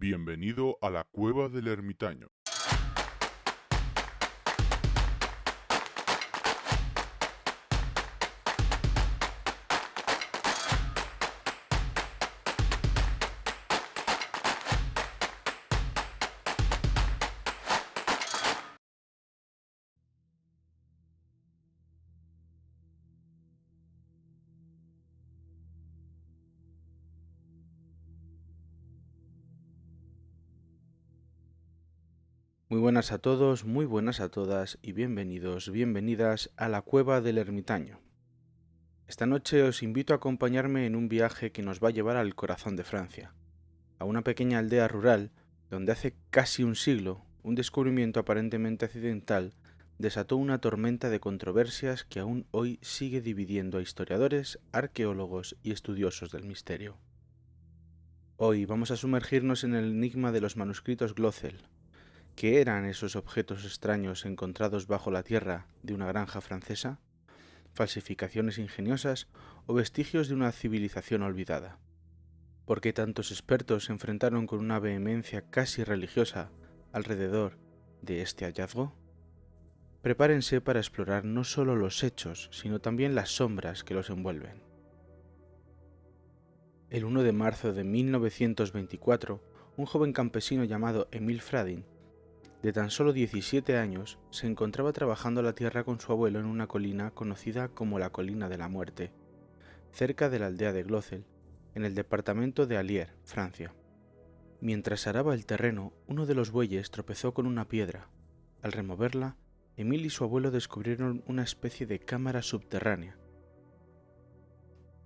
Bienvenido a la Cueva del Ermitaño. Muy buenas a todos, muy buenas a todas y bienvenidos, bienvenidas a la Cueva del Ermitaño. Esta noche os invito a acompañarme en un viaje que nos va a llevar al corazón de Francia, a una pequeña aldea rural donde hace casi un siglo un descubrimiento aparentemente accidental desató una tormenta de controversias que aún hoy sigue dividiendo a historiadores, arqueólogos y estudiosos del misterio. Hoy vamos a sumergirnos en el enigma de los manuscritos Glocel. ¿Qué eran esos objetos extraños encontrados bajo la tierra de una granja francesa? ¿Falsificaciones ingeniosas o vestigios de una civilización olvidada? ¿Por qué tantos expertos se enfrentaron con una vehemencia casi religiosa alrededor de este hallazgo? Prepárense para explorar no solo los hechos, sino también las sombras que los envuelven. El 1 de marzo de 1924, un joven campesino llamado Émile Fradin, de tan solo 17 años, se encontraba trabajando la tierra con su abuelo en una colina conocida como la Colina de la Muerte, cerca de la aldea de Glocel, en el departamento de Allier, Francia. Mientras araba el terreno, uno de los bueyes tropezó con una piedra. Al removerla, Émile y su abuelo descubrieron una especie de cámara subterránea.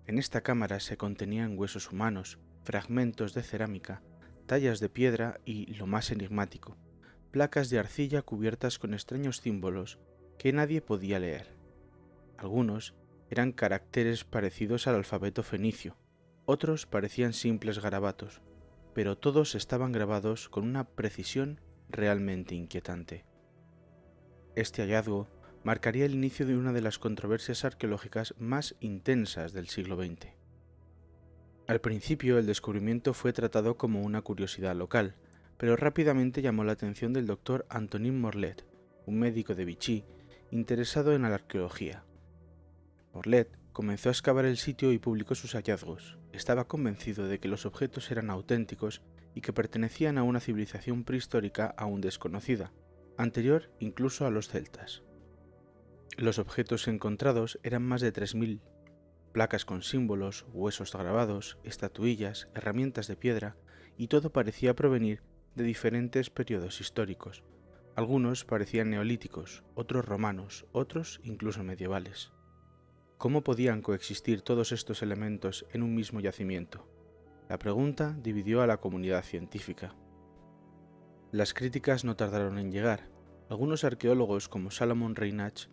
En esta cámara se contenían huesos humanos, fragmentos de cerámica, tallas de piedra y, lo más enigmático, placas de arcilla cubiertas con extraños símbolos que nadie podía leer. Algunos eran caracteres parecidos al alfabeto fenicio, otros parecían simples garabatos, pero todos estaban grabados con una precisión realmente inquietante. Este hallazgo marcaría el inicio de una de las controversias arqueológicas más intensas del siglo XX. Al principio el descubrimiento fue tratado como una curiosidad local, pero rápidamente llamó la atención del doctor Antonin Morlet, un médico de Vichy interesado en la arqueología. Morlet comenzó a excavar el sitio y publicó sus hallazgos. Estaba convencido de que los objetos eran auténticos y que pertenecían a una civilización prehistórica aún desconocida, anterior incluso a los celtas. Los objetos encontrados eran más de 3000, placas con símbolos, huesos grabados, estatuillas, herramientas de piedra, y todo parecía provenir de diferentes periodos históricos. Algunos parecían neolíticos, otros romanos, otros incluso medievales. ¿Cómo podían coexistir todos estos elementos en un mismo yacimiento? La pregunta dividió a la comunidad científica. Las críticas no tardaron en llegar. Algunos arqueólogos como Salomon Reinach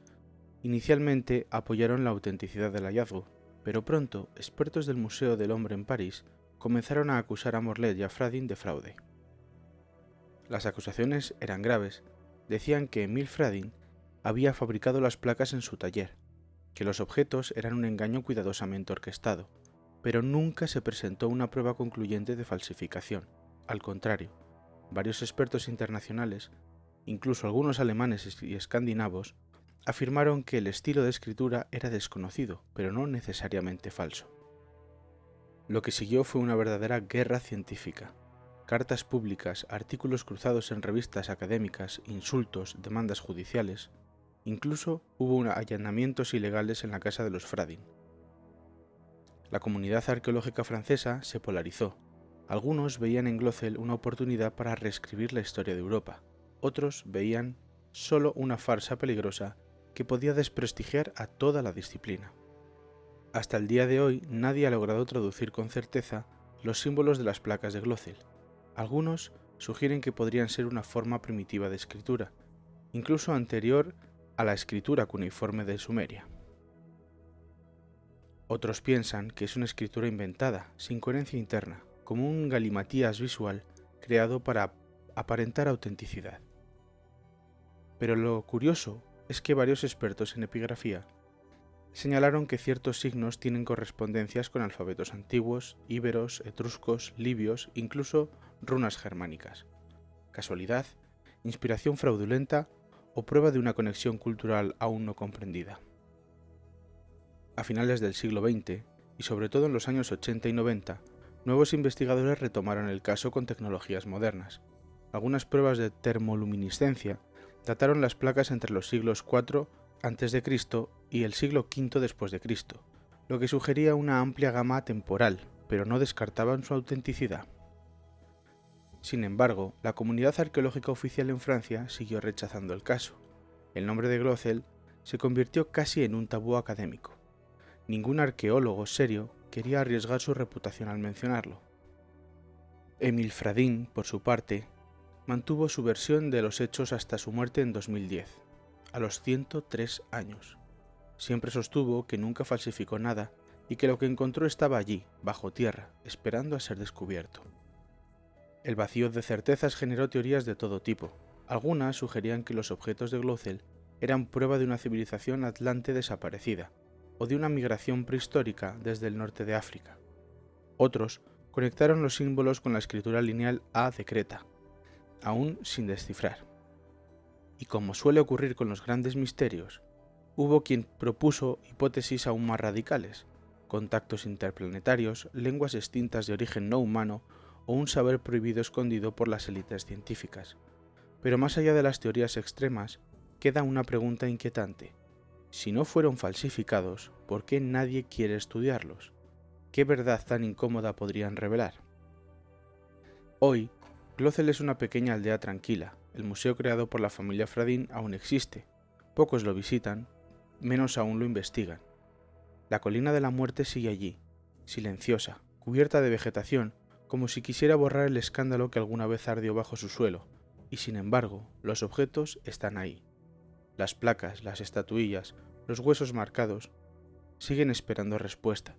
inicialmente apoyaron la autenticidad del hallazgo, pero pronto expertos del Museo del Hombre en París comenzaron a acusar a Morlet y a Fradin de fraude. Las acusaciones eran graves. Decían que Émile Fradin había fabricado las placas en su taller, que los objetos eran un engaño cuidadosamente orquestado, pero nunca se presentó una prueba concluyente de falsificación. Al contrario, varios expertos internacionales, incluso algunos alemanes y escandinavos, afirmaron que el estilo de escritura era desconocido, pero no necesariamente falso. Lo que siguió fue una verdadera guerra científica. Cartas públicas, artículos cruzados en revistas académicas, insultos, demandas judiciales. Incluso hubo allanamientos ilegales en la casa de los Fradin. La comunidad arqueológica francesa se polarizó. Algunos veían en Glocel una oportunidad para reescribir la historia de Europa. Otros veían solo una farsa peligrosa que podía desprestigiar a toda la disciplina. Hasta el día de hoy nadie ha logrado traducir con certeza los símbolos de las placas de Glocel. Algunos sugieren que podrían ser una forma primitiva de escritura, incluso anterior a la escritura cuneiforme de Sumeria. Otros piensan que es una escritura inventada, sin coherencia interna, como un galimatías visual creado para aparentar autenticidad. Pero lo curioso es que varios expertos en epigrafía señalaron que ciertos signos tienen correspondencias con alfabetos antiguos, íberos, etruscos, libios, incluso runas germánicas. ¿Casualidad? ¿Inspiración fraudulenta? ¿O prueba de una conexión cultural aún no comprendida? A finales del siglo XX, y sobre todo en los años 80 y 90, nuevos investigadores retomaron el caso con tecnologías modernas. Algunas pruebas de termoluminiscencia dataron las placas entre los siglos IV a.C. y el siglo V después de Cristo, lo que sugería una amplia gama temporal, pero no descartaban su autenticidad. Sin embargo, la comunidad arqueológica oficial en Francia siguió rechazando el caso. El nombre de Glöcel se convirtió casi en un tabú académico. Ningún arqueólogo serio quería arriesgar su reputación al mencionarlo. Émile Fradin, por su parte, mantuvo su versión de los hechos hasta su muerte en 2010, a los 103 años. Siempre sostuvo que nunca falsificó nada y que lo que encontró estaba allí, bajo tierra, esperando a ser descubierto. El vacío de certezas generó teorías de todo tipo. Algunas sugerían que los objetos de Glöcel eran prueba de una civilización atlante desaparecida, o de una migración prehistórica desde el norte de África. Otros conectaron los símbolos con la escritura lineal A de Creta, aún sin descifrar. Y como suele ocurrir con los grandes misterios, hubo quien propuso hipótesis aún más radicales: contactos interplanetarios, lenguas extintas de origen no humano o un saber prohibido escondido por las élites científicas. Pero más allá de las teorías extremas, queda una pregunta inquietante. Si no fueron falsificados, ¿por qué nadie quiere estudiarlos? ¿Qué verdad tan incómoda podrían revelar? Hoy, Glöcel es una pequeña aldea tranquila. El museo creado por la familia Fradin aún existe. Pocos lo visitan, menos aún lo investigan. La colina de la muerte sigue allí, silenciosa, cubierta de vegetación, como si quisiera borrar el escándalo que alguna vez ardió bajo su suelo, y sin embargo, los objetos están ahí. Las placas, las estatuillas, los huesos marcados, siguen esperando respuesta.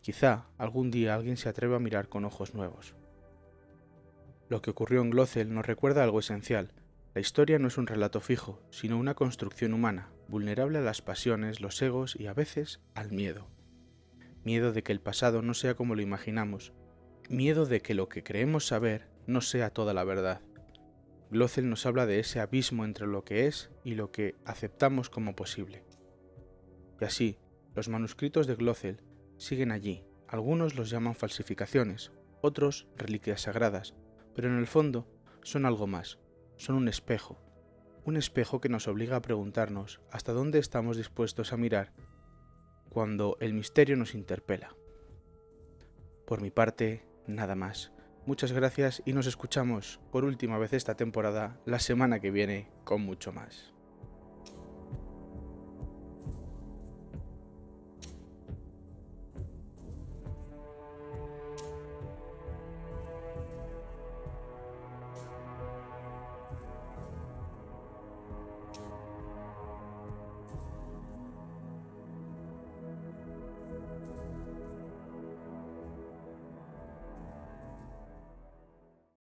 Quizá algún día alguien se atreva a mirar con ojos nuevos. Lo que ocurrió en Glöcel nos recuerda algo esencial. La historia no es un relato fijo, sino una construcción humana, vulnerable a las pasiones, los egos y a veces al miedo. Miedo de que el pasado no sea como lo imaginamos. Miedo de que lo que creemos saber no sea toda la verdad. Glöcel nos habla de ese abismo entre lo que es y lo que aceptamos como posible. Y así, los manuscritos de Glöcel siguen allí. Algunos los llaman falsificaciones, otros reliquias sagradas, pero en el fondo son algo más, son un espejo que nos obliga a preguntarnos hasta dónde estamos dispuestos a mirar cuando el misterio nos interpela. Por mi parte, nada más. Muchas gracias y nos escuchamos por última vez esta temporada la semana que viene con mucho más.